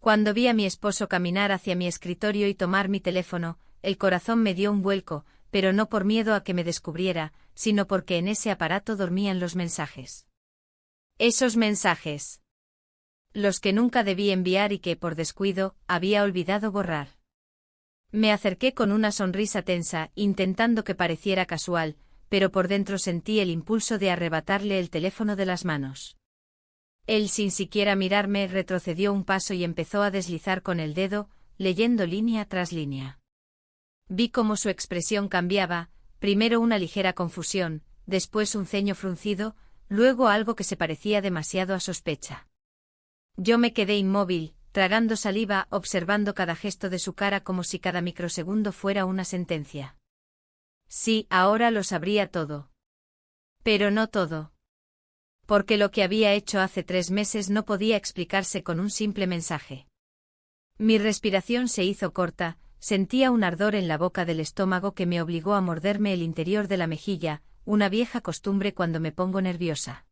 Cuando vi a mi esposo caminar hacia mi escritorio y tomar mi teléfono, el corazón me dio un vuelco, pero no por miedo a que me descubriera, sino porque en ese aparato dormían los mensajes. Esos mensajes. Los que nunca debí enviar y que, por descuido, había olvidado borrar. Me acerqué con una sonrisa tensa, intentando que pareciera casual, pero por dentro sentí el impulso de arrebatarle el teléfono de las manos. Él, sin siquiera mirarme, retrocedió un paso y empezó a deslizar con el dedo, leyendo línea tras línea. Vi cómo su expresión cambiaba, primero una ligera confusión, después un ceño fruncido, luego algo que se parecía demasiado a sospecha. Yo me quedé inmóvil, tragando saliva, observando cada gesto de su cara como si cada microsegundo fuera una sentencia. Sí, ahora lo sabría todo. Pero no todo. Porque lo que había hecho hace 3 meses no podía explicarse con un simple mensaje. Mi respiración se hizo corta, sentía un ardor en la boca del estómago que me obligó a morderme el interior de la mejilla, una vieja costumbre cuando me pongo nerviosa.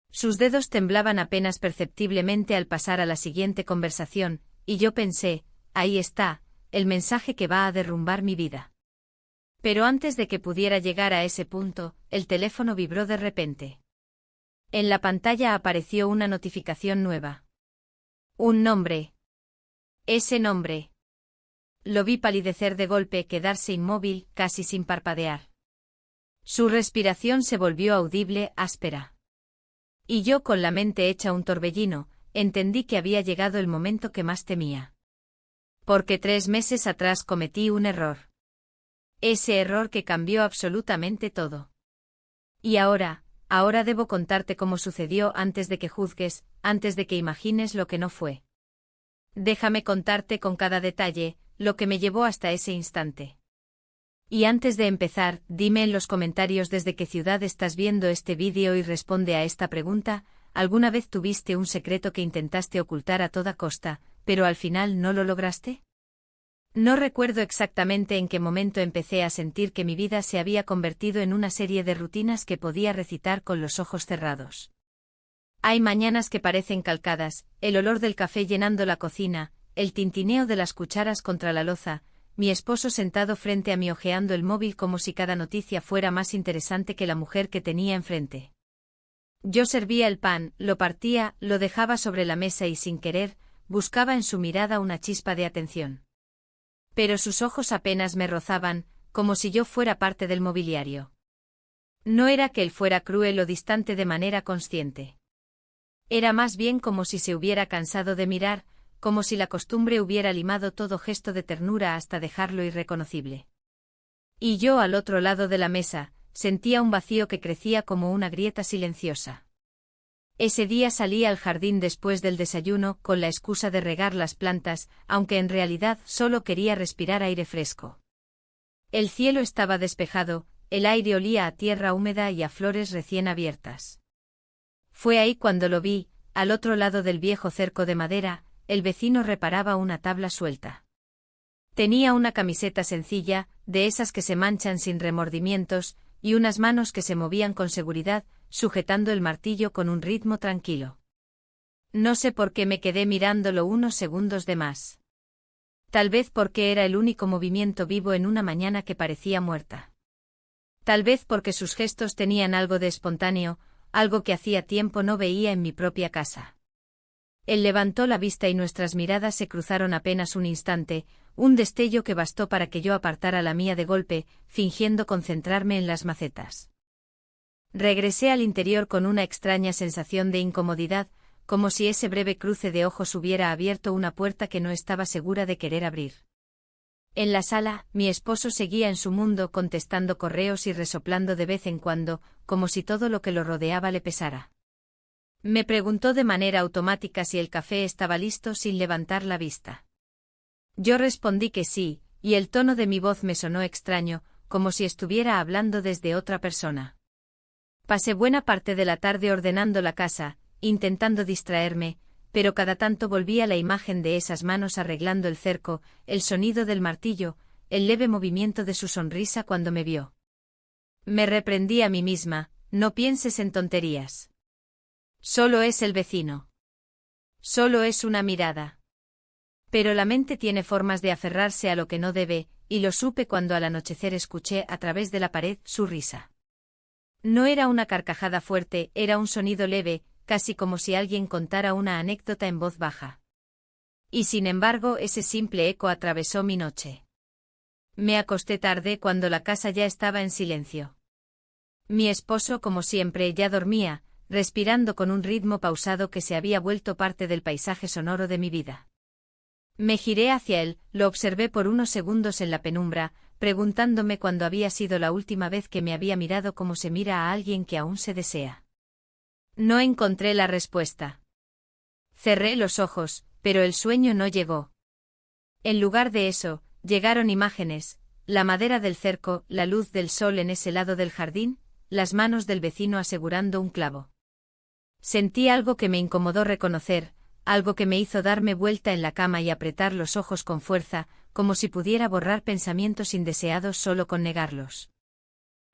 Sus dedos temblaban apenas perceptiblemente al pasar a la siguiente conversación, y yo pensé, ahí está, el mensaje que va a derrumbar mi vida. Pero antes de que pudiera llegar a ese punto, el teléfono vibró de repente. En la pantalla apareció una notificación nueva. Un nombre. Ese nombre. Lo vi palidecer de golpe, quedarse inmóvil, casi sin parpadear. Su respiración se volvió audible, áspera. Y yo, con la mente hecha un torbellino, entendí que había llegado el momento que más temía. Porque 3 meses atrás cometí un error. Ese error que cambió absolutamente todo. Y ahora debo contarte cómo sucedió antes de que juzgues, antes de que imagines lo que no fue. Déjame contarte con cada detalle, lo que me llevó hasta ese instante. Y antes de empezar, dime en los comentarios desde qué ciudad estás viendo este vídeo y responde a esta pregunta: ¿alguna vez tuviste un secreto que intentaste ocultar a toda costa, pero al final no lo lograste? No recuerdo exactamente en qué momento empecé a sentir que mi vida se había convertido en una serie de rutinas que podía recitar con los ojos cerrados. Hay mañanas que parecen calcadas, el olor del café llenando la cocina, el tintineo de las cucharas contra la loza, mi esposo sentado frente a mí hojeando el móvil como si cada noticia fuera más interesante que la mujer que tenía enfrente. Yo servía el pan, lo partía, lo dejaba sobre la mesa y sin querer, buscaba en su mirada una chispa de atención. Pero sus ojos apenas me rozaban, como si yo fuera parte del mobiliario. No era que él fuera cruel o distante de manera consciente. Era más bien como si se hubiera cansado de mirar, como si la costumbre hubiera limado todo gesto de ternura hasta dejarlo irreconocible. Y yo, al otro lado de la mesa, sentía un vacío que crecía como una grieta silenciosa. Ese día salí al jardín después del desayuno con la excusa de regar las plantas, aunque en realidad solo quería respirar aire fresco. El cielo estaba despejado, el aire olía a tierra húmeda y a flores recién abiertas. Fue ahí cuando lo vi, al otro lado del viejo cerco de madera, el vecino reparaba una tabla suelta. Tenía una camiseta sencilla, de esas que se manchan sin remordimientos, y unas manos que se movían con seguridad, sujetando el martillo con un ritmo tranquilo. No sé por qué me quedé mirándolo unos segundos de más. Tal vez porque era el único movimiento vivo en una mañana que parecía muerta. Tal vez porque sus gestos tenían algo de espontáneo, algo que hacía tiempo no veía en mi propia casa. Él levantó la vista y nuestras miradas se cruzaron apenas un instante, un destello que bastó para que yo apartara la mía de golpe, fingiendo concentrarme en las macetas. Regresé al interior con una extraña sensación de incomodidad, como si ese breve cruce de ojos hubiera abierto una puerta que no estaba segura de querer abrir. En la sala, mi esposo seguía en su mundo contestando correos y resoplando de vez en cuando, como si todo lo que lo rodeaba le pesara. Me preguntó de manera automática si el café estaba listo sin levantar la vista. Yo respondí que sí, y el tono de mi voz me sonó extraño, como si estuviera hablando desde otra persona. Pasé buena parte de la tarde ordenando la casa, intentando distraerme, pero cada tanto volvía la imagen de esas manos arreglando el cerco, el sonido del martillo, el leve movimiento de su sonrisa cuando me vio. Me reprendí a mí misma: no pienses en tonterías. Solo es el vecino. Solo es una mirada. Pero la mente tiene formas de aferrarse a lo que no debe, y lo supe cuando al anochecer escuché a través de la pared su risa. No era una carcajada fuerte, era un sonido leve, casi como si alguien contara una anécdota en voz baja. Y sin embargo ese simple eco atravesó mi noche. Me acosté tarde cuando la casa ya estaba en silencio. Mi esposo, como siempre, ya dormía, respirando con un ritmo pausado que se había vuelto parte del paisaje sonoro de mi vida. Me giré hacia él, lo observé por unos segundos en la penumbra, preguntándome cuándo había sido la última vez que me había mirado como se mira a alguien que aún se desea. No encontré la respuesta. Cerré los ojos, pero el sueño no llegó. En lugar de eso, llegaron imágenes, la madera del cerco, la luz del sol en ese lado del jardín, las manos del vecino asegurando un clavo. Sentí algo que me incomodó reconocer, algo que me hizo darme vuelta en la cama y apretar los ojos con fuerza, como si pudiera borrar pensamientos indeseados solo con negarlos.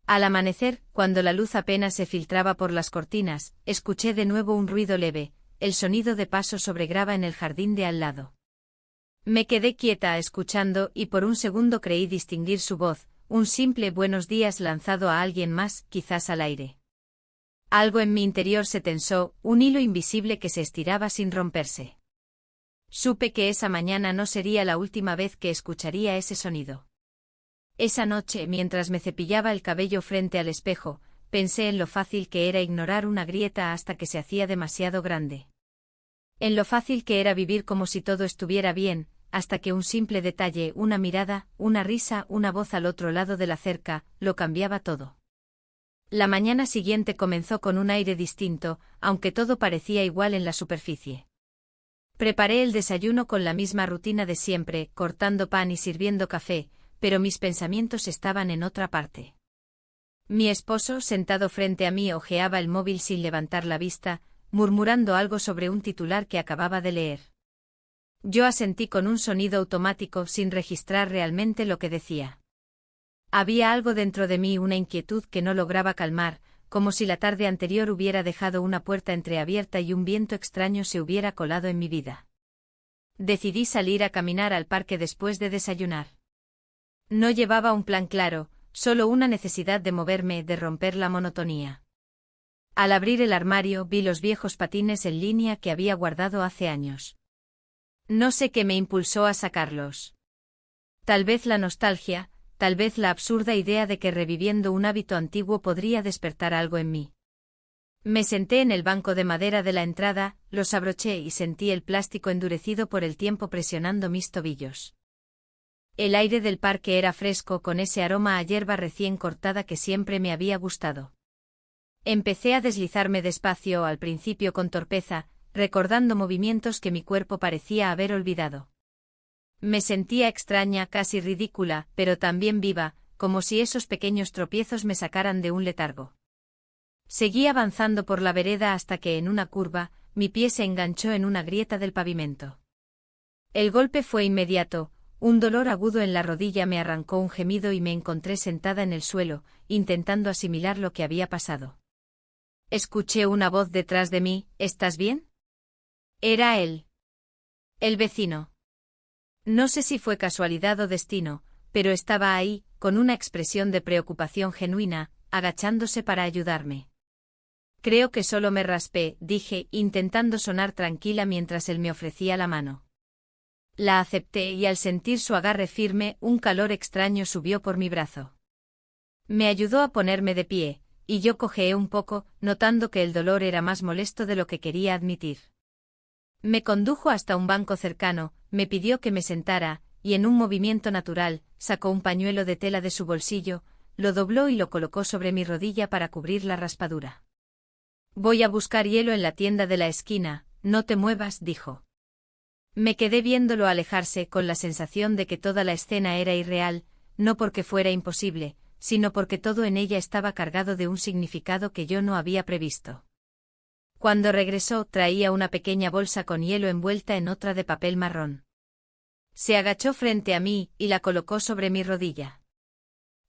Al amanecer, cuando la luz apenas se filtraba por las cortinas, escuché de nuevo un ruido leve, el sonido de pasos sobre grava en el jardín de al lado. Me quedé quieta escuchando y por un segundo creí distinguir su voz, un simple buenos días lanzado a alguien más, quizás al aire. Algo en mi interior se tensó, un hilo invisible que se estiraba sin romperse. Supe que esa mañana no sería la última vez que escucharía ese sonido. Esa noche, mientras me cepillaba el cabello frente al espejo, pensé en lo fácil que era ignorar una grieta hasta que se hacía demasiado grande. En lo fácil que era vivir como si todo estuviera bien, hasta que un simple detalle, una mirada, una risa, una voz al otro lado de la cerca, lo cambiaba todo. La mañana siguiente comenzó con un aire distinto, aunque todo parecía igual en la superficie. Preparé el desayuno con la misma rutina de siempre, cortando pan y sirviendo café, pero mis pensamientos estaban en otra parte. Mi esposo, sentado frente a mí, hojeaba el móvil sin levantar la vista, murmurando algo sobre un titular que acababa de leer. Yo asentí con un sonido automático sin registrar realmente lo que decía. Había algo dentro de mí, una inquietud que no lograba calmar, como si la tarde anterior hubiera dejado una puerta entreabierta y un viento extraño se hubiera colado en mi vida. Decidí salir a caminar al parque después de desayunar. No llevaba un plan claro, solo una necesidad de moverme, de romper la monotonía. Al abrir el armario vi los viejos patines en línea que había guardado hace años. No sé qué me impulsó a sacarlos. Tal vez la nostalgia, tal vez la absurda idea de que reviviendo un hábito antiguo podría despertar algo en mí. Me senté en el banco de madera de la entrada, los abroché y sentí el plástico endurecido por el tiempo presionando mis tobillos. El aire del parque era fresco con ese aroma a hierba recién cortada que siempre me había gustado. Empecé a deslizarme despacio, al principio con torpeza, recordando movimientos que mi cuerpo parecía haber olvidado. Me sentía extraña, casi ridícula, pero también viva, como si esos pequeños tropiezos me sacaran de un letargo. Seguí avanzando por la vereda hasta que en una curva, mi pie se enganchó en una grieta del pavimento. El golpe fue inmediato, un dolor agudo en la rodilla me arrancó un gemido y me encontré sentada en el suelo, intentando asimilar lo que había pasado. Escuché una voz detrás de mí, ¿estás bien? Era él. El vecino. No sé si fue casualidad o destino, pero estaba ahí, con una expresión de preocupación genuina, agachándose para ayudarme. Creo que solo me raspé, dije, intentando sonar tranquila mientras él me ofrecía la mano. La acepté y al sentir su agarre firme, un calor extraño subió por mi brazo. Me ayudó a ponerme de pie, y yo cojeé un poco, notando que el dolor era más molesto de lo que quería admitir. Me condujo hasta un banco cercano, me pidió que me sentara, y en un movimiento natural, sacó un pañuelo de tela de su bolsillo, lo dobló y lo colocó sobre mi rodilla para cubrir la raspadura. Voy a buscar hielo en la tienda de la esquina, no te muevas, dijo. Me quedé viéndolo alejarse con la sensación de que toda la escena era irreal, no porque fuera imposible, sino porque todo en ella estaba cargado de un significado que yo no había previsto. Cuando regresó, traía una pequeña bolsa con hielo envuelta en otra de papel marrón. Se agachó frente a mí y la colocó sobre mi rodilla.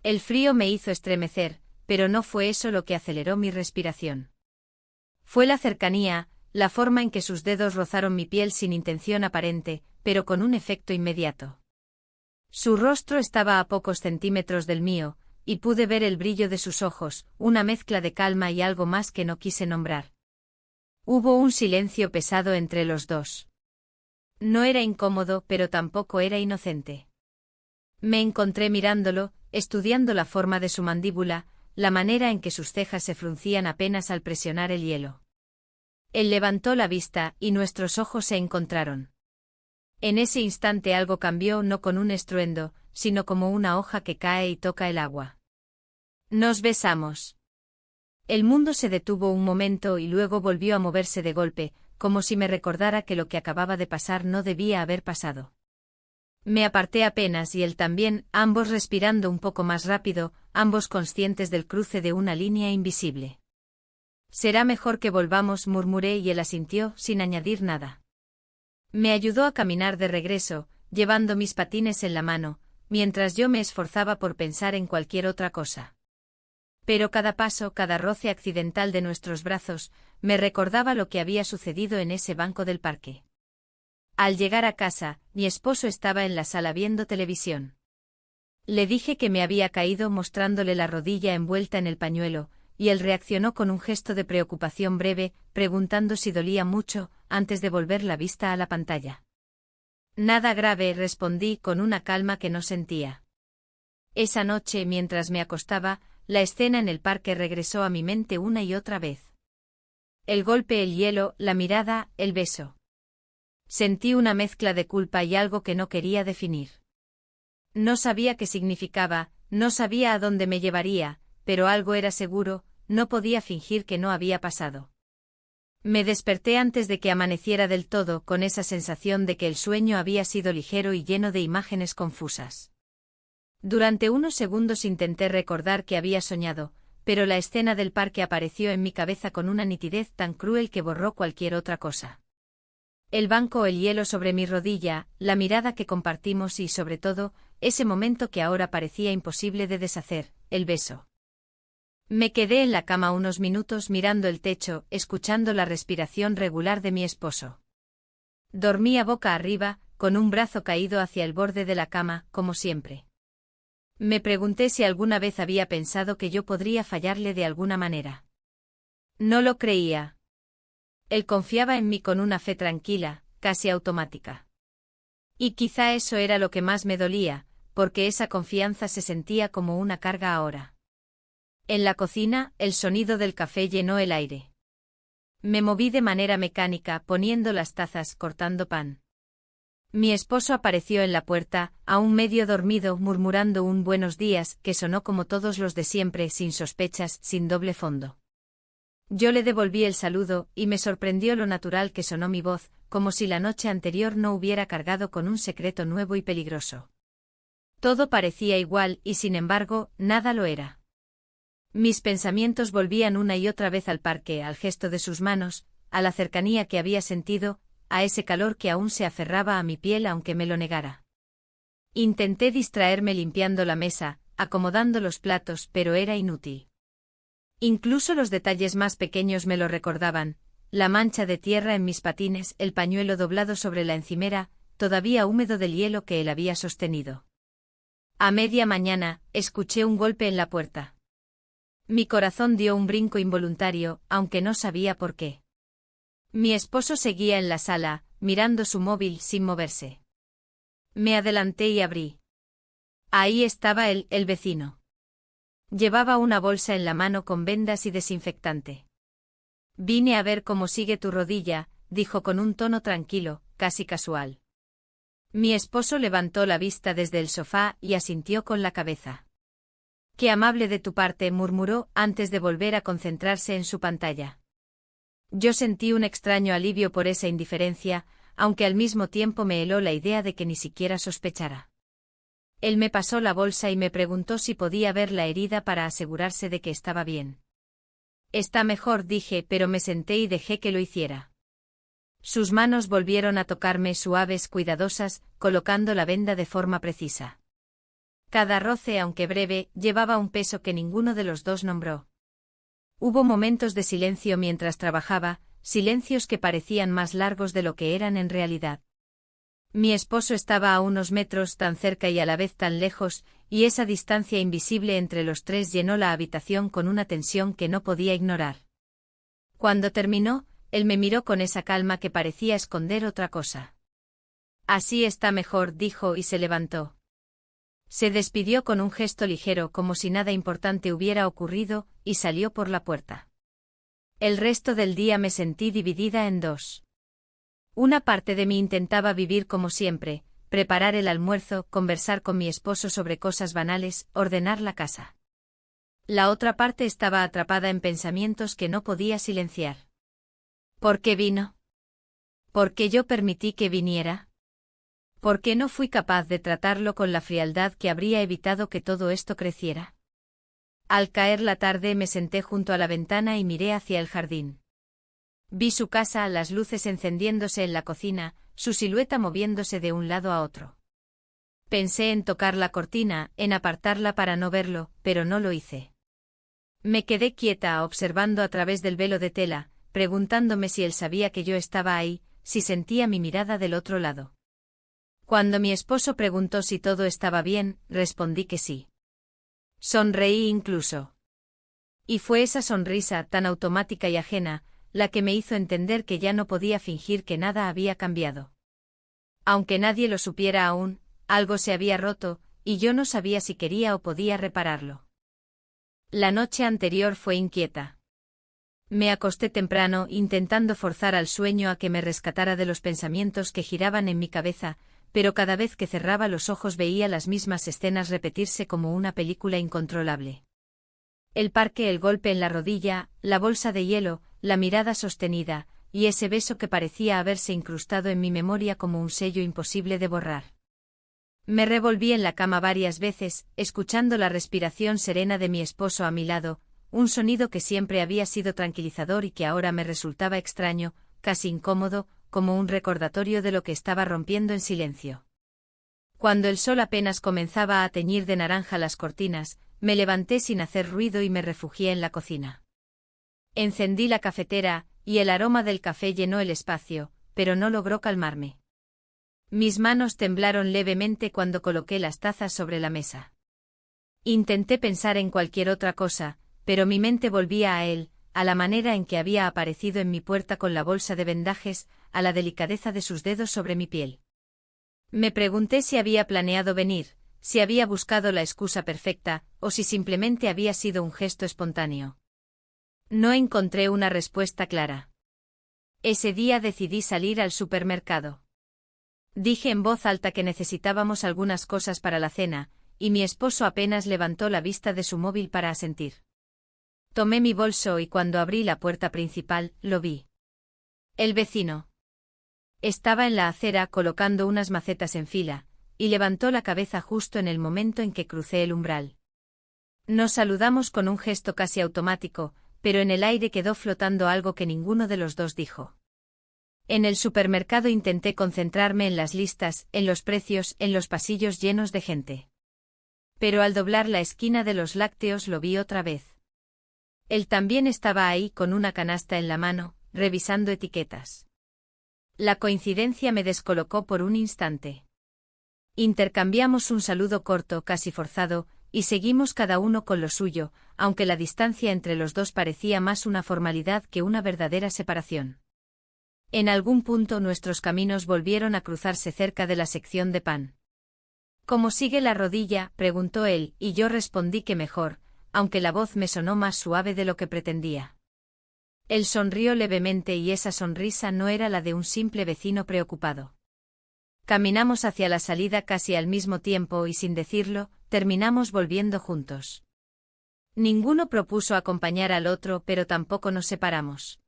El frío me hizo estremecer, pero no fue eso lo que aceleró mi respiración. Fue la cercanía, la forma en que sus dedos rozaron mi piel sin intención aparente, pero con un efecto inmediato. Su rostro estaba a pocos centímetros del mío, y pude ver el brillo de sus ojos, una mezcla de calma y algo más que no quise nombrar. Hubo un silencio pesado entre los dos. No era incómodo, pero tampoco era inocente. Me encontré mirándolo, estudiando la forma de su mandíbula, la manera en que sus cejas se fruncían apenas al presionar el hielo. Él levantó la vista, y nuestros ojos se encontraron. En ese instante algo cambió, no con un estruendo, sino como una hoja que cae y toca el agua. Nos besamos. El mundo se detuvo un momento y luego volvió a moverse de golpe, como si me recordara que lo que acababa de pasar no debía haber pasado. Me aparté apenas y él también, ambos respirando un poco más rápido, ambos conscientes del cruce de una línea invisible. «Será mejor que volvamos», murmuré, y él asintió, sin añadir nada. Me ayudó a caminar de regreso, llevando mis patines en la mano, mientras yo me esforzaba por pensar en cualquier otra cosa. Pero cada paso, cada roce accidental de nuestros brazos, me recordaba lo que había sucedido en ese banco del parque. Al llegar a casa, mi esposo estaba en la sala viendo televisión. Le dije que me había caído mostrándole la rodilla envuelta en el pañuelo, y él reaccionó con un gesto de preocupación breve, preguntando si dolía mucho, antes de volver la vista a la pantalla. Nada grave, respondí con una calma que no sentía. Esa noche, mientras me acostaba, la escena en el parque regresó a mi mente una y otra vez. El golpe, el hielo, la mirada, el beso. Sentí una mezcla de culpa y algo que no quería definir. No sabía qué significaba, no sabía a dónde me llevaría, pero algo era seguro, no podía fingir que no había pasado. Me desperté antes de que amaneciera del todo, con esa sensación de que el sueño había sido ligero y lleno de imágenes confusas. Durante unos segundos intenté recordar que había soñado, pero la escena del parque apareció en mi cabeza con una nitidez tan cruel que borró cualquier otra cosa. El banco, el hielo sobre mi rodilla, la mirada que compartimos y, sobre todo, ese momento que ahora parecía imposible de deshacer, el beso. Me quedé en la cama unos minutos mirando el techo, escuchando la respiración regular de mi esposo. Dormía boca arriba, con un brazo caído hacia el borde de la cama, como siempre. Me pregunté si alguna vez había pensado que yo podría fallarle de alguna manera. No lo creía. Él confiaba en mí con una fe tranquila, casi automática. Y quizá eso era lo que más me dolía, porque esa confianza se sentía como una carga ahora. En la cocina, el sonido del café llenó el aire. Me moví de manera mecánica, poniendo las tazas, cortando pan. Mi esposo apareció en la puerta, aún medio dormido, murmurando un buenos días, que sonó como todos los de siempre, sin sospechas, sin doble fondo. Yo le devolví el saludo, y me sorprendió lo natural que sonó mi voz, como si la noche anterior no hubiera cargado con un secreto nuevo y peligroso. Todo parecía igual, y sin embargo, nada lo era. Mis pensamientos volvían una y otra vez al parque, al gesto de sus manos, a la cercanía que había sentido, a ese calor que aún se aferraba a mi piel aunque me lo negara. Intenté distraerme limpiando la mesa, acomodando los platos, pero era inútil. Incluso los detalles más pequeños me lo recordaban, la mancha de tierra en mis patines, el pañuelo doblado sobre la encimera, todavía húmedo del hielo que él había sostenido. A media mañana, escuché un golpe en la puerta. Mi corazón dio un brinco involuntario, aunque no sabía por qué. Mi esposo seguía en la sala, mirando su móvil sin moverse. Me adelanté y abrí. Ahí estaba él, el vecino. Llevaba una bolsa en la mano con vendas y desinfectante. «Vine a ver cómo sigue tu rodilla», dijo con un tono tranquilo, casi casual. Mi esposo levantó la vista desde el sofá y asintió con la cabeza. «Qué amable de tu parte», murmuró, antes de volver a concentrarse en su pantalla. Yo sentí un extraño alivio por esa indiferencia, aunque al mismo tiempo me heló la idea de que ni siquiera sospechara. Él me pasó la bolsa y me preguntó si podía ver la herida para asegurarse de que estaba bien. «Está mejor», dije, pero me senté y dejé que lo hiciera. Sus manos volvieron a tocarme, suaves, cuidadosas, colocando la venda de forma precisa. Cada roce, aunque breve, llevaba un peso que ninguno de los dos nombró. Hubo momentos de silencio mientras trabajaba, silencios que parecían más largos de lo que eran en realidad. Mi esposo estaba a unos metros tan cerca y a la vez tan lejos, y esa distancia invisible entre los tres llenó la habitación con una tensión que no podía ignorar. Cuando terminó, él me miró con esa calma que parecía esconder otra cosa. Así está mejor, dijo y se levantó. Se despidió con un gesto ligero como si nada importante hubiera ocurrido, y salió por la puerta. El resto del día me sentí dividida en dos. Una parte de mí intentaba vivir como siempre, preparar el almuerzo, conversar con mi esposo sobre cosas banales, ordenar la casa. La otra parte estaba atrapada en pensamientos que no podía silenciar. ¿Por qué vino? ¿Por qué yo permití que viniera? ¿Por qué no fui capaz de tratarlo con la frialdad que habría evitado que todo esto creciera? Al caer la tarde me senté junto a la ventana y miré hacia el jardín. Vi su casa, las luces encendiéndose en la cocina, su silueta moviéndose de un lado a otro. Pensé en tocar la cortina, en apartarla para no verlo, pero no lo hice. Me quedé quieta observando a través del velo de tela, preguntándome si él sabía que yo estaba ahí, si sentía mi mirada del otro lado. Cuando mi esposo preguntó si todo estaba bien, respondí que sí. Sonreí incluso. Y fue esa sonrisa tan automática y ajena, la que me hizo entender que ya no podía fingir que nada había cambiado. Aunque nadie lo supiera aún, algo se había roto, y yo no sabía si quería o podía repararlo. La noche anterior fue inquieta. Me acosté temprano intentando forzar al sueño a que me rescatara de los pensamientos que giraban en mi cabeza, pero cada vez que cerraba los ojos veía las mismas escenas repetirse como una película incontrolable. El parque, el golpe en la rodilla, la bolsa de hielo, la mirada sostenida, y ese beso que parecía haberse incrustado en mi memoria como un sello imposible de borrar. Me revolví en la cama varias veces, escuchando la respiración serena de mi esposo a mi lado, un sonido que siempre había sido tranquilizador y que ahora me resultaba extraño, casi incómodo, como un recordatorio de lo que estaba rompiendo en silencio. Cuando el sol apenas comenzaba a teñir de naranja las cortinas, me levanté sin hacer ruido y me refugié en la cocina. Encendí la cafetera, y el aroma del café llenó el espacio, pero no logró calmarme. Mis manos temblaron levemente cuando coloqué las tazas sobre la mesa. Intenté pensar en cualquier otra cosa, pero mi mente volvía a él, a la manera en que había aparecido en mi puerta con la bolsa de vendajes, a la delicadeza de sus dedos sobre mi piel. Me pregunté si había planeado venir, si había buscado la excusa perfecta, o si simplemente había sido un gesto espontáneo. No encontré una respuesta clara. Ese día decidí salir al supermercado. Dije en voz alta que necesitábamos algunas cosas para la cena, y mi esposo apenas levantó la vista de su móvil para asentir. Tomé mi bolso y cuando abrí la puerta principal, lo vi. El vecino. Estaba en la acera colocando unas macetas en fila, y levantó la cabeza justo en el momento en que crucé el umbral. Nos saludamos con un gesto casi automático, pero en el aire quedó flotando algo que ninguno de los dos dijo. En el supermercado intenté concentrarme en las listas, en los precios, en los pasillos llenos de gente. Pero al doblar la esquina de los lácteos lo vi otra vez. Él también estaba ahí con una canasta en la mano, revisando etiquetas. La coincidencia me descolocó por un instante. Intercambiamos un saludo corto, casi forzado, y seguimos cada uno con lo suyo, aunque la distancia entre los dos parecía más una formalidad que una verdadera separación. En algún punto nuestros caminos volvieron a cruzarse cerca de la sección de pan. ¿Cómo sigue la rodilla?, preguntó él, y yo respondí que mejor, aunque la voz me sonó más suave de lo que pretendía. Él sonrió levemente y esa sonrisa no era la de un simple vecino preocupado. Caminamos hacia la salida casi al mismo tiempo y sin decirlo, terminamos volviendo juntos. Ninguno propuso acompañar al otro, pero tampoco nos separamos.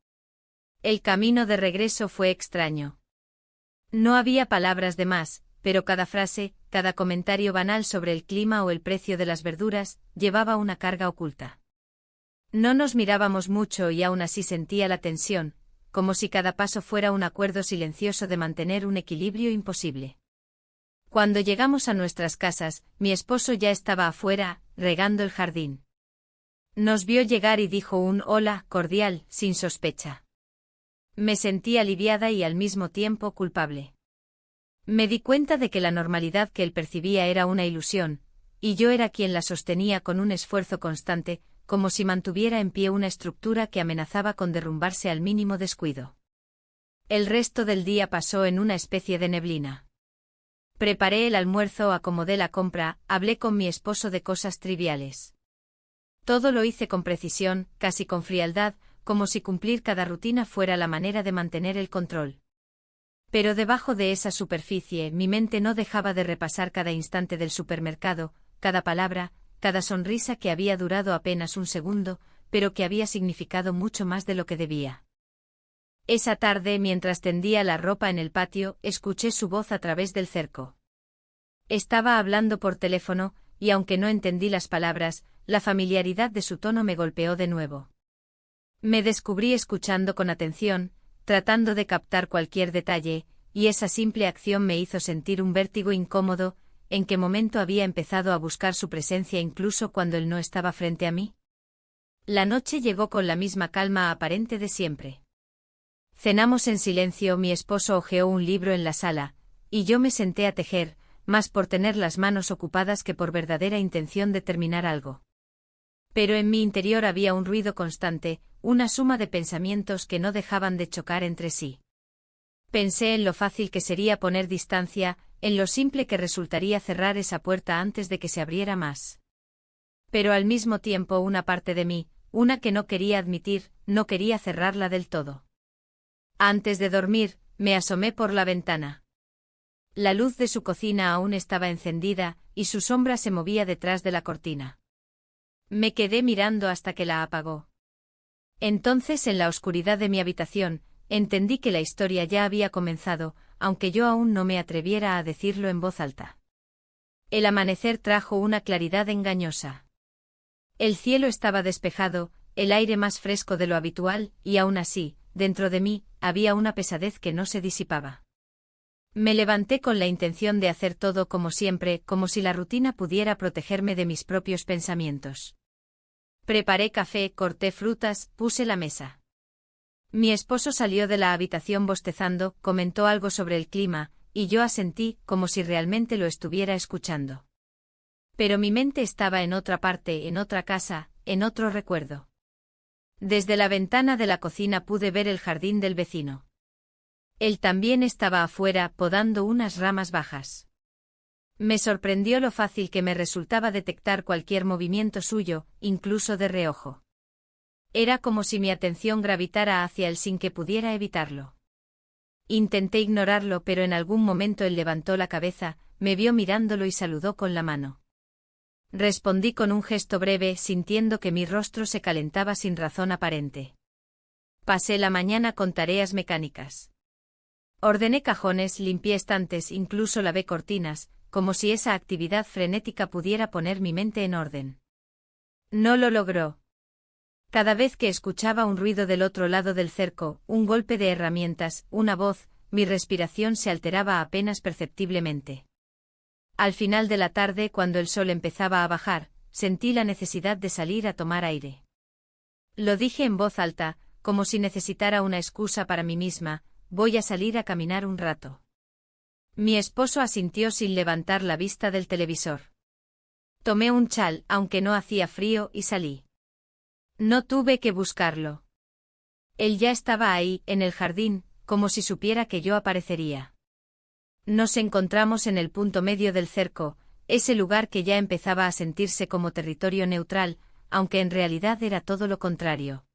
El camino de regreso fue extraño. No había palabras de más, pero cada frase, cada comentario banal sobre el clima o el precio de las verduras, llevaba una carga oculta. No nos mirábamos mucho y aún así sentía la tensión, como si cada paso fuera un acuerdo silencioso de mantener un equilibrio imposible. Cuando llegamos a nuestras casas, mi esposo ya estaba afuera, regando el jardín. Nos vio llegar y dijo un hola cordial, sin sospecha. Me sentí aliviada y al mismo tiempo culpable. Me di cuenta de que la normalidad que él percibía era una ilusión, y yo era quien la sostenía con un esfuerzo constante, como si mantuviera en pie una estructura que amenazaba con derrumbarse al mínimo descuido. El resto del día pasó en una especie de neblina. Preparé el almuerzo, acomodé la compra, hablé con mi esposo de cosas triviales. Todo lo hice con precisión, casi con frialdad, como si cumplir cada rutina fuera la manera de mantener el control. Pero debajo de esa superficie, mi mente no dejaba de repasar cada instante del supermercado, cada palabra, cada sonrisa que había durado apenas un segundo, pero que había significado mucho más de lo que debía. Esa tarde, mientras tendía la ropa en el patio, escuché su voz a través del cerco. Estaba hablando por teléfono, y aunque no entendí las palabras, la familiaridad de su tono me golpeó de nuevo. Me descubrí escuchando con atención, tratando de captar cualquier detalle, y esa simple acción me hizo sentir un vértigo incómodo. ¿En qué momento había empezado a buscar su presencia incluso cuando él no estaba frente a mí? La noche llegó con la misma calma aparente de siempre. Cenamos en silencio, mi esposo hojeó un libro en la sala, y yo me senté a tejer, más por tener las manos ocupadas que por verdadera intención de terminar algo. Pero en mi interior había un ruido constante, una suma de pensamientos que no dejaban de chocar entre sí. Pensé en lo fácil que sería poner distancia, en lo simple que resultaría cerrar esa puerta antes de que se abriera más. Pero al mismo tiempo una parte de mí, una que no quería admitir, no quería cerrarla del todo. Antes de dormir, me asomé por la ventana. La luz de su cocina aún estaba encendida, y su sombra se movía detrás de la cortina. Me quedé mirando hasta que la apagó. Entonces, en la oscuridad de mi habitación, entendí que la historia ya había comenzado, aunque yo aún no me atreviera a decirlo en voz alta. El amanecer trajo una claridad engañosa. El cielo estaba despejado, el aire más fresco de lo habitual, y aún así, dentro de mí, había una pesadez que no se disipaba. Me levanté con la intención de hacer todo como siempre, como si la rutina pudiera protegerme de mis propios pensamientos. Preparé café, corté frutas, puse la mesa. Mi esposo salió de la habitación bostezando, comentó algo sobre el clima, y yo asentí, como si realmente lo estuviera escuchando. Pero mi mente estaba en otra parte, en otra casa, en otro recuerdo. Desde la ventana de la cocina pude ver el jardín del vecino. Él también estaba afuera, podando unas ramas bajas. Me sorprendió lo fácil que me resultaba detectar cualquier movimiento suyo, incluso de reojo. Era como si mi atención gravitara hacia él sin que pudiera evitarlo. Intenté ignorarlo, pero en algún momento él levantó la cabeza, me vio mirándolo y saludó con la mano. Respondí con un gesto breve, sintiendo que mi rostro se calentaba sin razón aparente. Pasé la mañana con tareas mecánicas. Ordené cajones, limpié estantes, incluso lavé cortinas, como si esa actividad frenética pudiera poner mi mente en orden. No lo logró. Cada vez que escuchaba un ruido del otro lado del cerco, un golpe de herramientas, una voz, mi respiración se alteraba apenas perceptiblemente. Al final de la tarde, cuando el sol empezaba a bajar, sentí la necesidad de salir a tomar aire. Lo dije en voz alta, como si necesitara una excusa para mí misma: voy a salir a caminar un rato. Mi esposo asintió sin levantar la vista del televisor. Tomé un chal, aunque no hacía frío, y salí. No tuve que buscarlo. Él ya estaba ahí, en el jardín, como si supiera que yo aparecería. Nos encontramos en el punto medio del cerco, ese lugar que ya empezaba a sentirse como territorio neutral, aunque en realidad era todo lo contrario.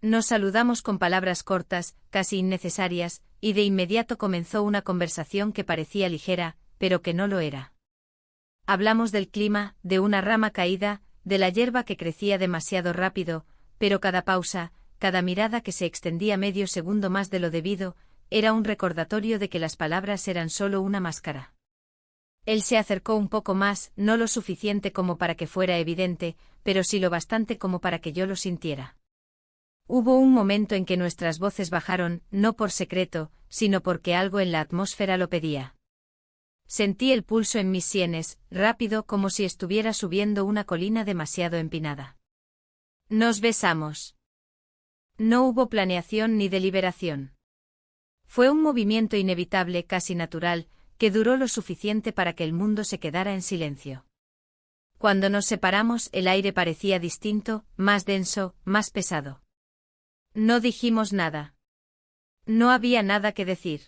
Nos saludamos con palabras cortas, casi innecesarias, y de inmediato comenzó una conversación que parecía ligera, pero que no lo era. Hablamos del clima, de una rama caída, de la hierba que crecía demasiado rápido, pero cada pausa, cada mirada que se extendía medio segundo más de lo debido, era un recordatorio de que las palabras eran solo una máscara. Él se acercó un poco más, no lo suficiente como para que fuera evidente, pero sí lo bastante como para que yo lo sintiera. Hubo un momento en que nuestras voces bajaron, no por secreto, sino porque algo en la atmósfera lo pedía. Sentí el pulso en mis sienes, rápido, como si estuviera subiendo una colina demasiado empinada. Nos besamos. No hubo planeación ni deliberación. Fue un movimiento inevitable, casi natural, que duró lo suficiente para que el mundo se quedara en silencio. Cuando nos separamos, el aire parecía distinto, más denso, más pesado. No dijimos nada. No había nada que decir.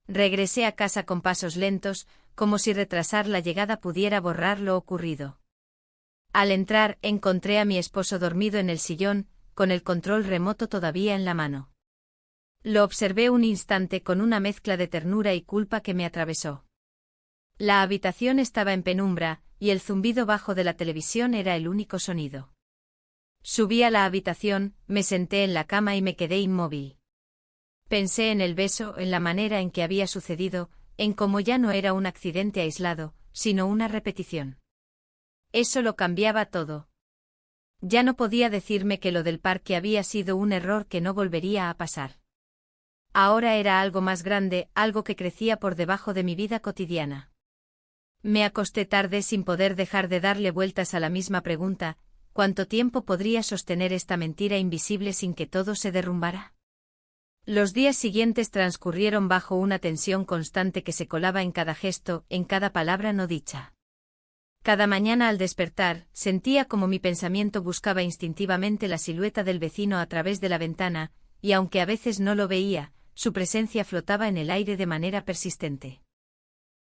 Regresé a casa con pasos lentos, como si retrasar la llegada pudiera borrar lo ocurrido. Al entrar, encontré a mi esposo dormido en el sillón, con el control remoto todavía en la mano. Lo observé un instante con una mezcla de ternura y culpa que me atravesó. La habitación estaba en penumbra, y el zumbido bajo de la televisión era el único sonido. Subí a la habitación, me senté en la cama y me quedé inmóvil. Pensé en el beso, en la manera en que había sucedido, en cómo ya no era un accidente aislado, sino una repetición. Eso lo cambiaba todo. Ya no podía decirme que lo del parque había sido un error que no volvería a pasar. Ahora era algo más grande, algo que crecía por debajo de mi vida cotidiana. Me acosté tarde sin poder dejar de darle vueltas a la misma pregunta: ¿cuánto tiempo podría sostener esta mentira invisible sin que todo se derrumbara? Los días siguientes transcurrieron bajo una tensión constante que se colaba en cada gesto, en cada palabra no dicha. Cada mañana al despertar, sentía como mi pensamiento buscaba instintivamente la silueta del vecino a través de la ventana, y aunque a veces no lo veía, su presencia flotaba en el aire de manera persistente.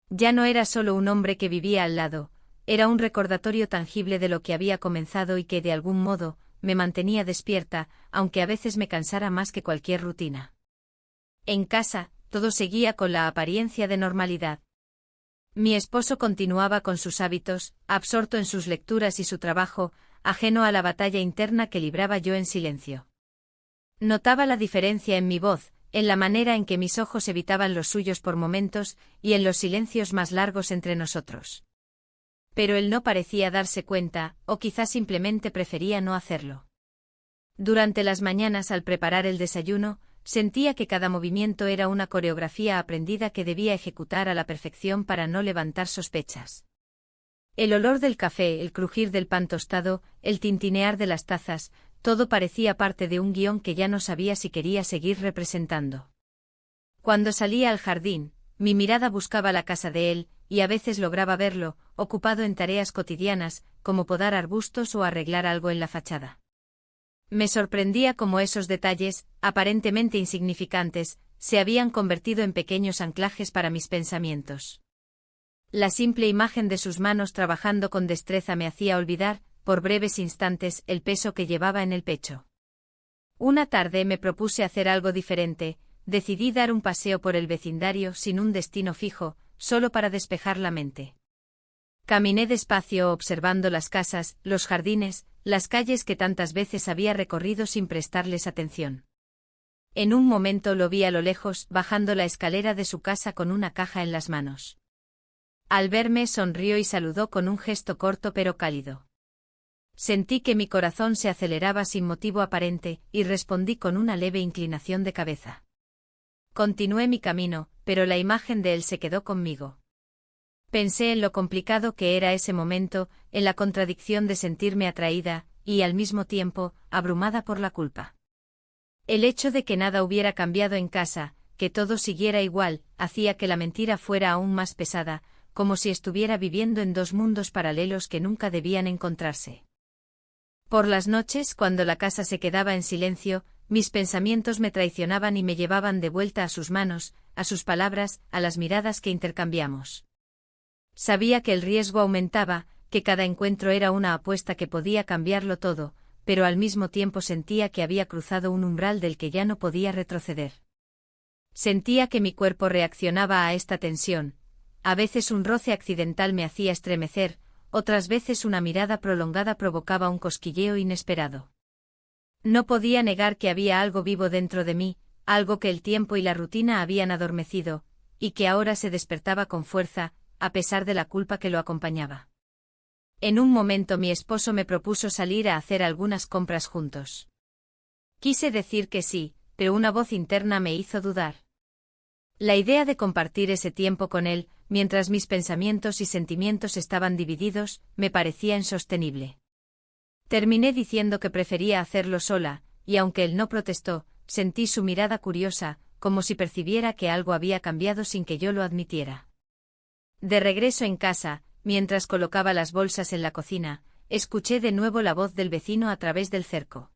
Ya no era solo un hombre que vivía al lado, era un recordatorio tangible de lo que había comenzado y que de algún modo me mantenía despierta, aunque a veces me cansara más que cualquier rutina. En casa, todo seguía con la apariencia de normalidad. Mi esposo continuaba con sus hábitos, absorto en sus lecturas y su trabajo, ajeno a la batalla interna que libraba yo en silencio. Notaba la diferencia en mi voz, en la manera en que mis ojos evitaban los suyos por momentos, y en los silencios más largos entre nosotros. Pero él no parecía darse cuenta, o quizás simplemente prefería no hacerlo. Durante las mañanas al preparar el desayuno, sentía que cada movimiento era una coreografía aprendida que debía ejecutar a la perfección para no levantar sospechas. El olor del café, el crujir del pan tostado, el tintinear de las tazas, todo parecía parte de un guión que ya no sabía si quería seguir representando. Cuando salía al jardín, mi mirada buscaba la casa de él, y a veces lograba verlo, ocupado en tareas cotidianas, como podar arbustos o arreglar algo en la fachada. Me sorprendía cómo esos detalles, aparentemente insignificantes, se habían convertido en pequeños anclajes para mis pensamientos. La simple imagen de sus manos trabajando con destreza me hacía olvidar, por breves instantes, el peso que llevaba en el pecho. Una tarde me propuse hacer algo diferente, decidí dar un paseo por el vecindario sin un destino fijo, solo para despejar la mente. Caminé despacio observando las casas, los jardines, las calles que tantas veces había recorrido sin prestarles atención. En un momento lo vi a lo lejos, bajando la escalera de su casa con una caja en las manos. Al verme sonrió y saludó con un gesto corto pero cálido. Sentí que mi corazón se aceleraba sin motivo aparente, y respondí con una leve inclinación de cabeza. Continué mi camino, pero la imagen de él se quedó conmigo. Pensé en lo complicado que era ese momento, en la contradicción de sentirme atraída, y al mismo tiempo, abrumada por la culpa. El hecho de que nada hubiera cambiado en casa, que todo siguiera igual, hacía que la mentira fuera aún más pesada, como si estuviera viviendo en dos mundos paralelos que nunca debían encontrarse. Por las noches, cuando la casa se quedaba en silencio, mis pensamientos me traicionaban y me llevaban de vuelta a sus manos, a sus palabras, a las miradas que intercambiamos. Sabía que el riesgo aumentaba, que cada encuentro era una apuesta que podía cambiarlo todo, pero al mismo tiempo sentía que había cruzado un umbral del que ya no podía retroceder. Sentía que mi cuerpo reaccionaba a esta tensión. A veces un roce accidental me hacía estremecer, otras veces una mirada prolongada provocaba un cosquilleo inesperado. No podía negar que había algo vivo dentro de mí, algo que el tiempo y la rutina habían adormecido, y que ahora se despertaba con fuerza, a pesar de la culpa que lo acompañaba. En un momento mi esposo me propuso salir a hacer algunas compras juntos. Quise decir que sí, pero una voz interna me hizo dudar. La idea de compartir ese tiempo con él, mientras mis pensamientos y sentimientos estaban divididos, me parecía insostenible. Terminé diciendo que prefería hacerlo sola, y aunque él no protestó, sentí su mirada curiosa, como si percibiera que algo había cambiado sin que yo lo admitiera. De regreso en casa, mientras colocaba las bolsas en la cocina, escuché de nuevo la voz del vecino a través del cerco.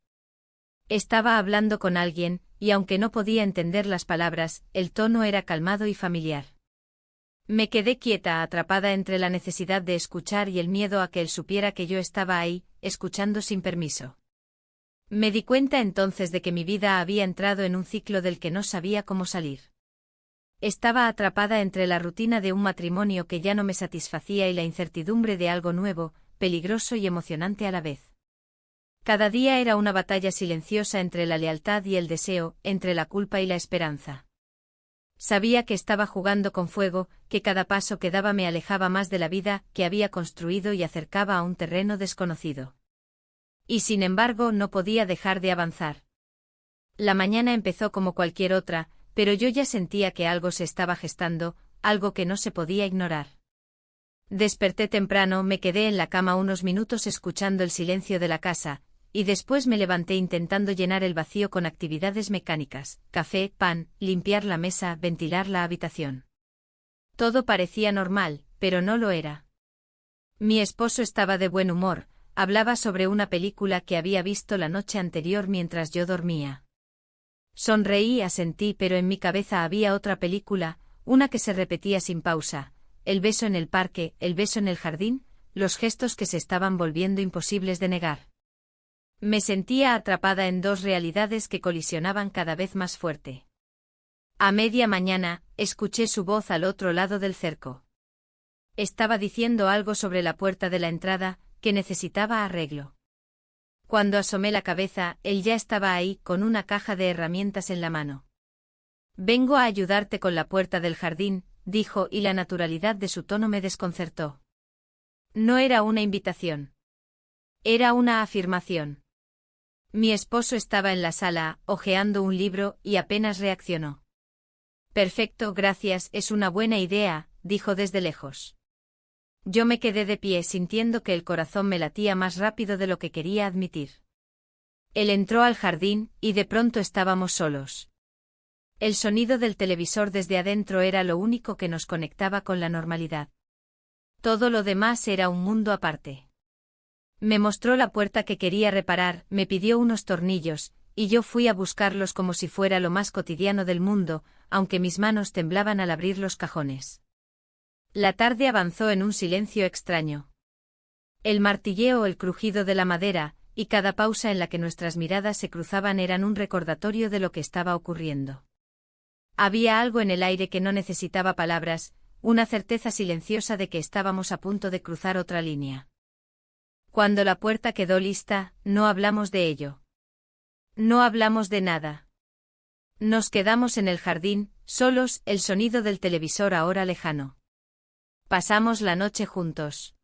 Estaba hablando con alguien, y aunque no podía entender las palabras, el tono era calmado y familiar. Me quedé quieta, atrapada entre la necesidad de escuchar y el miedo a que él supiera que yo estaba ahí, escuchando sin permiso. Me di cuenta entonces de que mi vida había entrado en un ciclo del que no sabía cómo salir. Estaba atrapada entre la rutina de un matrimonio que ya no me satisfacía y la incertidumbre de algo nuevo, peligroso y emocionante a la vez. Cada día era una batalla silenciosa entre la lealtad y el deseo, entre la culpa y la esperanza. Sabía que estaba jugando con fuego, que cada paso que daba me alejaba más de la vida que había construido y acercaba a un terreno desconocido. Y sin embargo no podía dejar de avanzar. La mañana empezó como cualquier otra, pero yo ya sentía que algo se estaba gestando, algo que no se podía ignorar. Desperté temprano, me quedé en la cama unos minutos escuchando el silencio de la casa, y después me levanté intentando llenar el vacío con actividades mecánicas, café, pan, limpiar la mesa, ventilar la habitación. Todo parecía normal, pero no lo era. Mi esposo estaba de buen humor, hablaba sobre una película que había visto la noche anterior mientras yo dormía. Sonreí y asentí, pero en mi cabeza había otra película, una que se repetía sin pausa, el beso en el parque, el beso en el jardín, los gestos que se estaban volviendo imposibles de negar. Me sentía atrapada en dos realidades que colisionaban cada vez más fuerte. A media mañana, escuché su voz al otro lado del cerco. Estaba diciendo algo sobre la puerta de la entrada, que necesitaba arreglo. Cuando asomé la cabeza, él ya estaba ahí, con una caja de herramientas en la mano. «Vengo a ayudarte con la puerta del jardín», dijo, y la naturalidad de su tono me desconcertó. No era una invitación. Era una afirmación. Mi esposo estaba en la sala, hojeando un libro, y apenas reaccionó. «Perfecto, gracias, es una buena idea», dijo desde lejos. Yo me quedé de pie sintiendo que el corazón me latía más rápido de lo que quería admitir. Él entró al jardín, y de pronto estábamos solos. El sonido del televisor desde adentro era lo único que nos conectaba con la normalidad. Todo lo demás era un mundo aparte. Me mostró la puerta que quería reparar, me pidió unos tornillos, y yo fui a buscarlos como si fuera lo más cotidiano del mundo, aunque mis manos temblaban al abrir los cajones. La tarde avanzó en un silencio extraño. El martilleo o el crujido de la madera, y cada pausa en la que nuestras miradas se cruzaban eran un recordatorio de lo que estaba ocurriendo. Había algo en el aire que no necesitaba palabras, una certeza silenciosa de que estábamos a punto de cruzar otra línea. Cuando la puerta quedó lista, no hablamos de ello. No hablamos de nada. Nos quedamos en el jardín, solos, el sonido del televisor ahora lejano. Pasamos la noche juntos.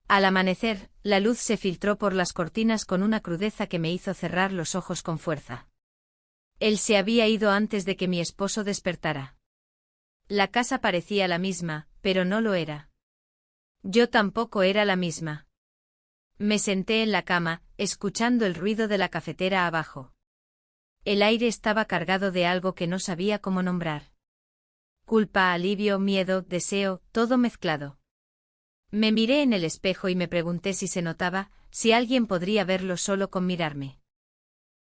Al amanecer, la luz se filtró por las cortinas con una crudeza que me hizo cerrar los ojos con fuerza. Él se había ido antes de que mi esposo despertara. La casa parecía la misma, pero no lo era. Yo tampoco era la misma. Me senté en la cama, escuchando el ruido de la cafetera abajo. El aire estaba cargado de algo que no sabía cómo nombrar. Culpa, alivio, miedo, deseo, todo mezclado. Me miré en el espejo y me pregunté si se notaba, si alguien podría verlo solo con mirarme.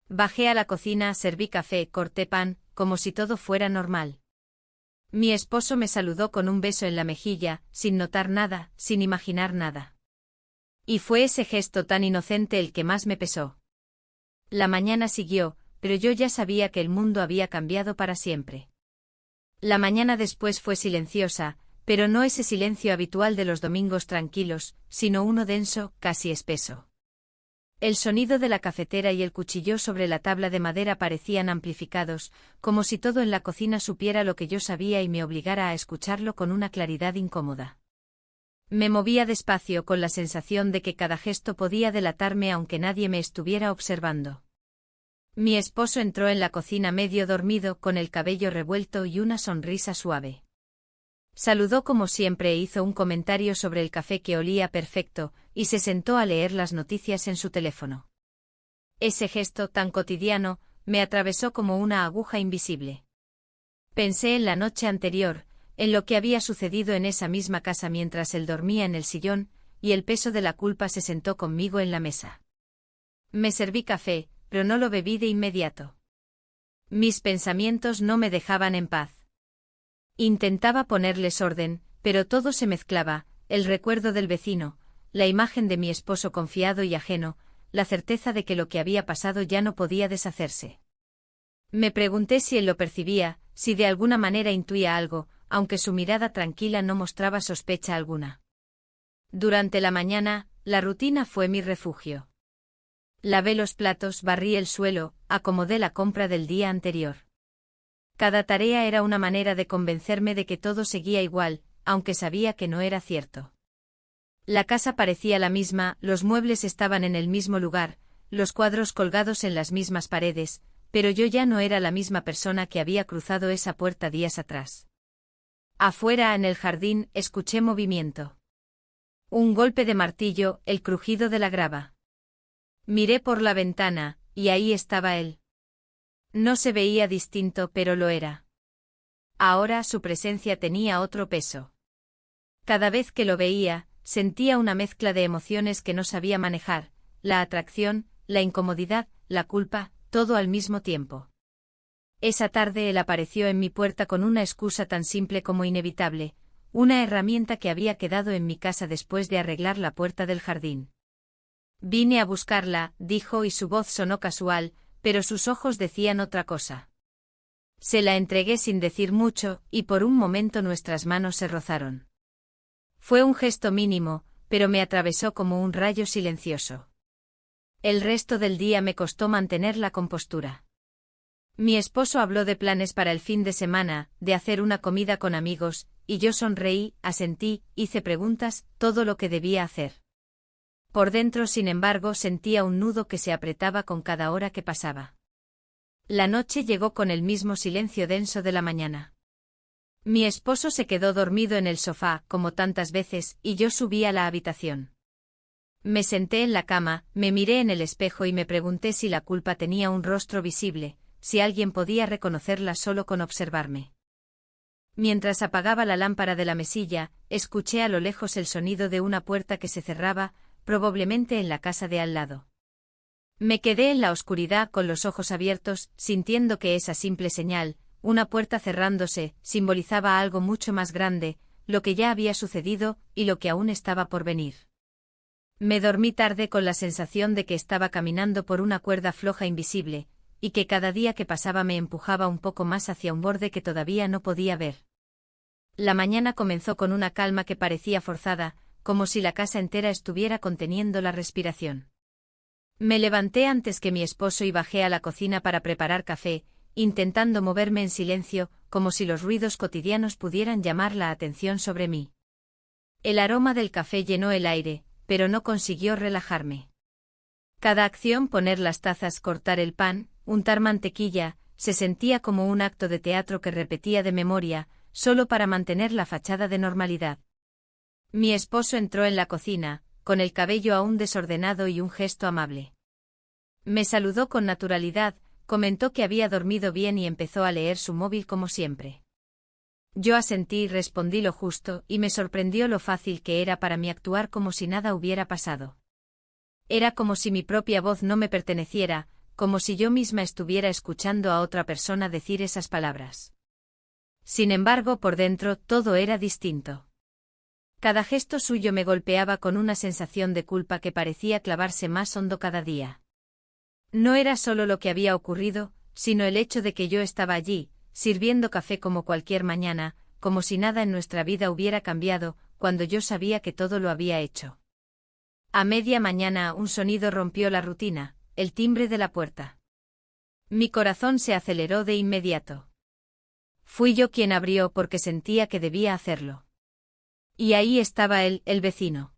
Bajé a la cocina, serví café, corté pan, como si todo fuera normal. Mi esposo me saludó con un beso en la mejilla, sin notar nada, sin imaginar nada. Y fue ese gesto tan inocente el que más me pesó. La mañana siguió, pero yo ya sabía que el mundo había cambiado para siempre. La mañana después fue silenciosa, pero no ese silencio habitual de los domingos tranquilos, sino uno denso, casi espeso. El sonido de la cafetera y el cuchillo sobre la tabla de madera parecían amplificados, como si todo en la cocina supiera lo que yo sabía y me obligara a escucharlo con una claridad incómoda. Me movía despacio con la sensación de que cada gesto podía delatarme aunque nadie me estuviera observando. Mi esposo entró en la cocina medio dormido con el cabello revuelto y una sonrisa suave. Saludó como siempre e hizo un comentario sobre el café que olía perfecto, y se sentó a leer las noticias en su teléfono. Ese gesto tan cotidiano me atravesó como una aguja invisible. Pensé en la noche anterior, en lo que había sucedido en esa misma casa mientras él dormía en el sillón, y el peso de la culpa se sentó conmigo en la mesa. Me serví café, pero no lo bebí de inmediato. Mis pensamientos no me dejaban en paz. Intentaba ponerles orden, pero todo se mezclaba, el recuerdo del vecino, la imagen de mi esposo confiado y ajeno, la certeza de que lo que había pasado ya no podía deshacerse. Me pregunté si él lo percibía, si de alguna manera intuía algo, aunque su mirada tranquila no mostraba sospecha alguna. Durante la mañana, la rutina fue mi refugio. Lavé los platos, barrí el suelo, acomodé la compra del día anterior. Cada tarea era una manera de convencerme de que todo seguía igual, aunque sabía que no era cierto. La casa parecía la misma, los muebles estaban en el mismo lugar, los cuadros colgados en las mismas paredes, pero yo ya no era la misma persona que había cruzado esa puerta días atrás. Afuera, en el jardín, escuché movimiento. Un golpe de martillo, el crujido de la grava. Miré por la ventana, y ahí estaba él. No se veía distinto, pero lo era. Ahora su presencia tenía otro peso. Cada vez que lo veía, sentía una mezcla de emociones que no sabía manejar, la atracción, la incomodidad, la culpa, todo al mismo tiempo. Esa tarde él apareció en mi puerta con una excusa tan simple como inevitable, una herramienta que había quedado en mi casa después de arreglar la puerta del jardín. Vine a buscarla, dijo, y su voz sonó casual, pero sus ojos decían otra cosa. Se la entregué sin decir mucho, y por un momento nuestras manos se rozaron. Fue un gesto mínimo, pero me atravesó como un rayo silencioso. El resto del día me costó mantener la compostura. Mi esposo habló de planes para el fin de semana, de hacer una comida con amigos, y yo sonreí, asentí, hice preguntas, todo lo que debía hacer. Por dentro, sin embargo, sentía un nudo que se apretaba con cada hora que pasaba. La noche llegó con el mismo silencio denso de la mañana. Mi esposo se quedó dormido en el sofá, como tantas veces, y yo subí a la habitación. Me senté en la cama, me miré en el espejo y me pregunté si la culpa tenía un rostro visible, si alguien podía reconocerla solo con observarme. Mientras apagaba la lámpara de la mesilla, escuché a lo lejos el sonido de una puerta que se cerraba, probablemente en la casa de al lado. Me quedé en la oscuridad con los ojos abiertos, sintiendo que esa simple señal, una puerta cerrándose, simbolizaba algo mucho más grande, lo que ya había sucedido y lo que aún estaba por venir. Me dormí tarde con la sensación de que estaba caminando por una cuerda floja invisible, y que cada día que pasaba me empujaba un poco más hacia un borde que todavía no podía ver. La mañana comenzó con una calma que parecía forzada, como si la casa entera estuviera conteniendo la respiración. Me levanté antes que mi esposo y bajé a la cocina para preparar café, intentando moverme en silencio, como si los ruidos cotidianos pudieran llamar la atención sobre mí. El aroma del café llenó el aire, pero no consiguió relajarme. Cada acción, poner las tazas, cortar el pan, untar mantequilla, se sentía como un acto de teatro que repetía de memoria, solo para mantener la fachada de normalidad. Mi esposo entró en la cocina, con el cabello aún desordenado y un gesto amable. Me saludó con naturalidad, comentó que había dormido bien y empezó a leer su móvil como siempre. Yo asentí y respondí lo justo, y me sorprendió lo fácil que era para mí actuar como si nada hubiera pasado. Era como si mi propia voz no me perteneciera, como si yo misma estuviera escuchando a otra persona decir esas palabras. Sin embargo, por dentro todo era distinto. Cada gesto suyo me golpeaba con una sensación de culpa que parecía clavarse más hondo cada día. No era solo lo que había ocurrido, sino el hecho de que yo estaba allí, sirviendo café como cualquier mañana, como si nada en nuestra vida hubiera cambiado, cuando yo sabía que todo lo había hecho. A media mañana un sonido rompió la rutina, el timbre de la puerta. Mi corazón se aceleró de inmediato. Fui yo quien abrió porque sentía que debía hacerlo. Y ahí estaba él, el vecino.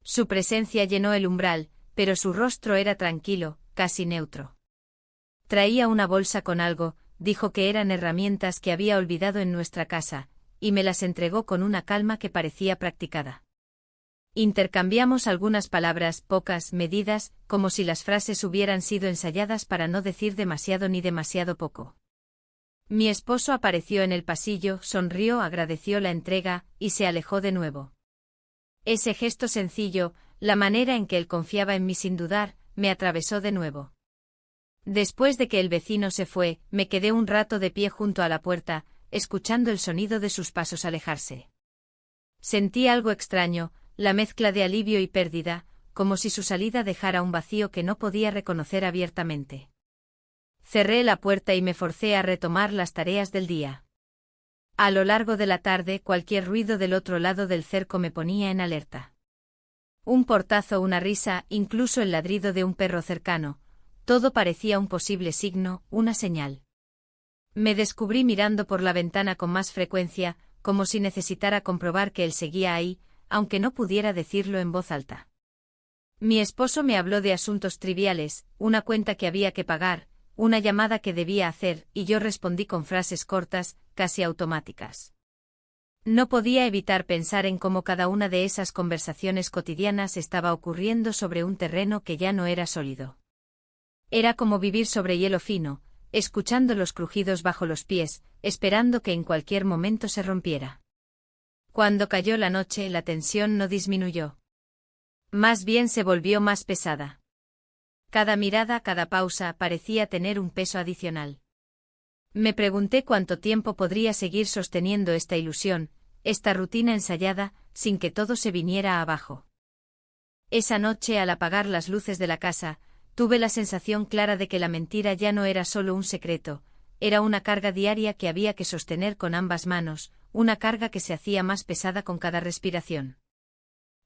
Su presencia llenó el umbral, pero su rostro era tranquilo, casi neutro. Traía una bolsa con algo, dijo que eran herramientas que había olvidado en nuestra casa, y me las entregó con una calma que parecía practicada. Intercambiamos algunas palabras, pocas, medidas, como si las frases hubieran sido ensayadas para no decir demasiado ni demasiado poco. Mi esposo apareció en el pasillo, sonrió, agradeció la entrega, y se alejó de nuevo. Ese gesto sencillo, la manera en que él confiaba en mí sin dudar, me atravesó de nuevo. Después de que el vecino se fue, me quedé un rato de pie junto a la puerta, escuchando el sonido de sus pasos alejarse. Sentí algo extraño, la mezcla de alivio y pérdida, como si su salida dejara un vacío que no podía reconocer abiertamente. Cerré la puerta y me forcé a retomar las tareas del día. A lo largo de la tarde, cualquier ruido del otro lado del cerco me ponía en alerta. Un portazo, una risa, incluso el ladrido de un perro cercano, todo parecía un posible signo, una señal. Me descubrí mirando por la ventana con más frecuencia, como si necesitara comprobar que él seguía ahí, aunque no pudiera decirlo en voz alta. Mi esposo me habló de asuntos triviales, una cuenta que había que pagar, una llamada que debía hacer, y yo respondí con frases cortas, casi automáticas. No podía evitar pensar en cómo cada una de esas conversaciones cotidianas estaba ocurriendo sobre un terreno que ya no era sólido. Era como vivir sobre hielo fino, escuchando los crujidos bajo los pies, esperando que en cualquier momento se rompiera. Cuando cayó la noche, la tensión no disminuyó. Más bien se volvió más pesada. Cada mirada, cada pausa, parecía tener un peso adicional. Me pregunté cuánto tiempo podría seguir sosteniendo esta ilusión, esta rutina ensayada, sin que todo se viniera abajo. Esa noche, al apagar las luces de la casa, tuve la sensación clara de que la mentira ya no era solo un secreto, era una carga diaria que había que sostener con ambas manos, una carga que se hacía más pesada con cada respiración.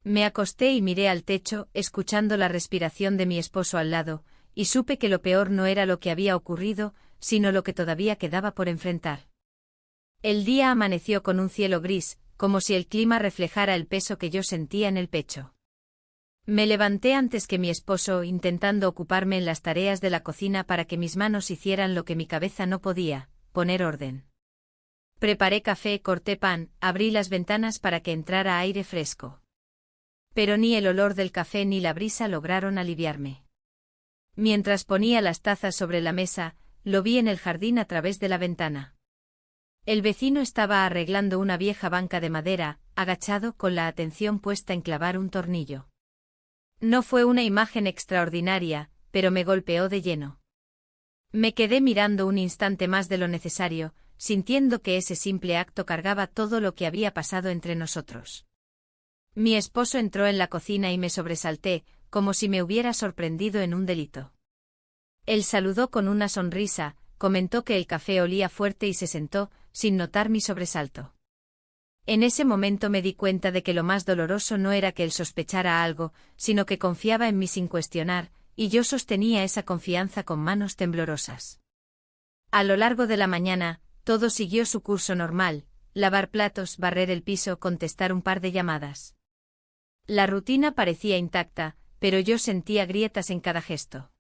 Me acosté y miré al techo, escuchando la respiración de mi esposo al lado, y supe que lo peor no era lo que había ocurrido, sino lo que todavía quedaba por enfrentar. El día amaneció con un cielo gris, como si el clima reflejara el peso que yo sentía en el pecho. Me levanté antes que mi esposo, intentando ocuparme en las tareas de la cocina para que mis manos hicieran lo que mi cabeza no podía, poner orden. Preparé café, corté pan, abrí las ventanas para que entrara aire fresco. Pero ni el olor del café ni la brisa lograron aliviarme. Mientras ponía las tazas sobre la mesa, lo vi en el jardín a través de la ventana. El vecino estaba arreglando una vieja banca de madera, agachado, con la atención puesta en clavar un tornillo. No fue una imagen extraordinaria, pero me golpeó de lleno. Me quedé mirando un instante más de lo necesario, sintiendo que ese simple acto cargaba todo lo que había pasado entre nosotros. Mi esposo entró en la cocina y me sobresalté, como si me hubiera sorprendido en un delito. Él saludó con una sonrisa, comentó que el café olía fuerte y se sentó, sin notar mi sobresalto. En ese momento me di cuenta de que lo más doloroso no era que él sospechara algo, sino que confiaba en mí sin cuestionar, y yo sostenía esa confianza con manos temblorosas. A lo largo de la mañana, todo siguió su curso normal: lavar platos, barrer el piso, contestar un par de llamadas. La rutina parecía intacta, pero yo sentía grietas en cada gesto.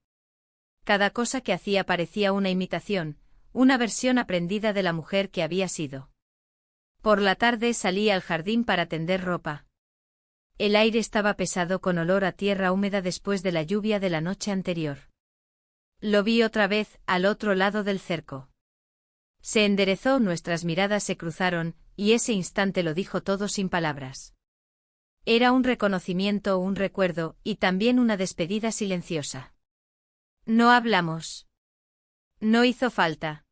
Cada cosa que hacía parecía una imitación, una versión aprendida de la mujer que había sido. Por la tarde salí al jardín para tender ropa. El aire estaba pesado, con olor a tierra húmeda después de la lluvia de la noche anterior. Lo vi otra vez, al otro lado del cerco. Se enderezó, nuestras miradas se cruzaron, y ese instante lo dijo todo sin palabras. Era un reconocimiento, un recuerdo, y también una despedida silenciosa. No hablamos. No hizo falta.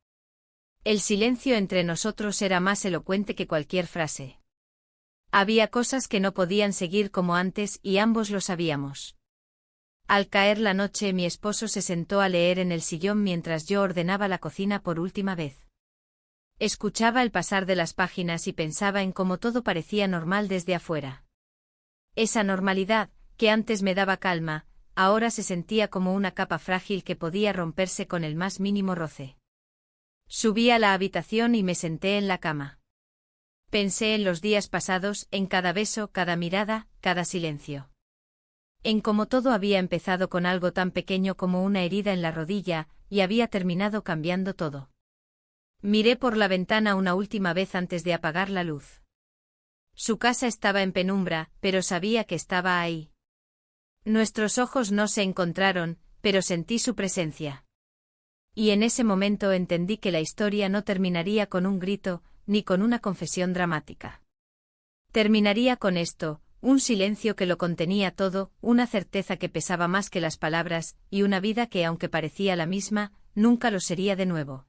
El silencio entre nosotros era más elocuente que cualquier frase. Había cosas que no podían seguir como antes y ambos lo sabíamos. Al caer la noche, mi esposo se sentó a leer en el sillón mientras yo ordenaba la cocina por última vez. Escuchaba el pasar de las páginas y pensaba en cómo todo parecía normal desde afuera. Esa normalidad, que antes me daba calma, ahora se sentía como una capa frágil que podía romperse con el más mínimo roce. Subí a la habitación y me senté en la cama. Pensé en los días pasados, en cada beso, cada mirada, cada silencio. En cómo todo había empezado con algo tan pequeño como una herida en la rodilla, y había terminado cambiando todo. Miré por la ventana una última vez antes de apagar la luz. Su casa estaba en penumbra, pero sabía que estaba ahí. Nuestros ojos no se encontraron, pero sentí su presencia. Y en ese momento entendí que la historia no terminaría con un grito, ni con una confesión dramática. Terminaría con esto, un silencio que lo contenía todo, una certeza que pesaba más que las palabras, y una vida que, aunque parecía la misma, nunca lo sería de nuevo.